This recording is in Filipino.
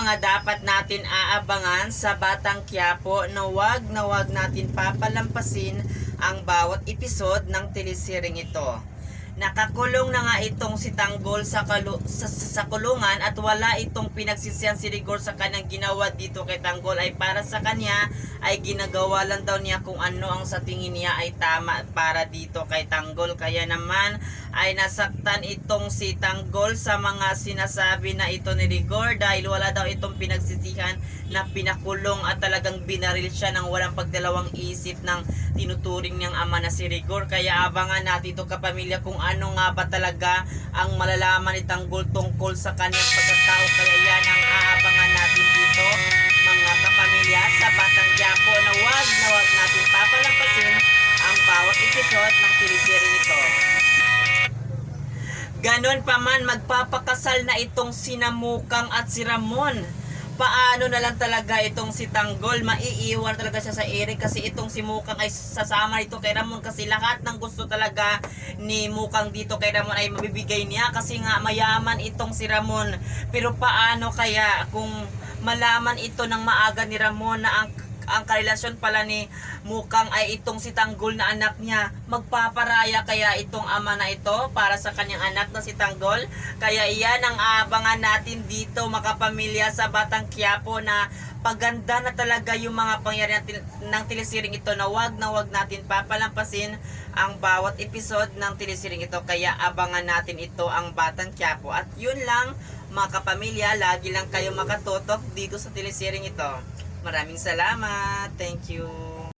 mga dapat natin aabangan sa Batang Quiapo na wag natin papalampasin ang bawat episode ng telesering ito. Nakakulong na nga itong si Tanggol sa kulungan at wala itong pinagsisihan si Rigor sa kanyang ginawa dito kay Tanggol, ay para sa kanya ay ginagawa lang daw niya kung ano ang sa tingin niya ay tama para dito kay Tanggol. Kaya naman ay nasaktan itong si Tanggol sa mga sinasabi na ito ni Rigor dahil wala daw itong pinagsisihan na pinakulong at talagang binaril siya ng walang pagdalawang isip ng tinuturing niyang ama na si Rigor. Kaya abangan natin ito kapamilya kung ano nga ba talaga ang malalaman ni Tanggol tungkol sa kanyang pagkatao. Kaya yan ang aabangan natin dito mga kapamilya sa Batang Quiapo na wag natin papalampasin ang bawat episode ng teleserye nito. Ganon pa man, magpapakasal na itong sinamukang at si Ramon. Paano na lang talaga itong si Tanggol, maiiwan talaga siya sa Eric kasi itong si Mukang ay sasama dito kay Ramon kasi lahat ng gusto talaga ni Mukang dito kay Ramon ay mabibigay niya kasi nga mayaman itong si Ramon. Pero paano kaya kung malaman ito ng maaga ni Ramon na ang karelasyon pala ni Mukang ay itong si Tanggol na anak niya, magpaparaya kaya itong ama na ito para sa kanyang anak na si Tanggol? Kaya iyan ang abangan natin dito makapamilya sa Batang Quiapo na paganda na talaga yung mga pangyayari ng telesering ito na wag natin papalampasin ang bawat episode ng telesering ito. Kaya abangan natin ito ang Batang Quiapo. At yun lang mga kapamilya, lagi lang kayo makatutok dito sa telesering ito. Maraming salamat. Thank you.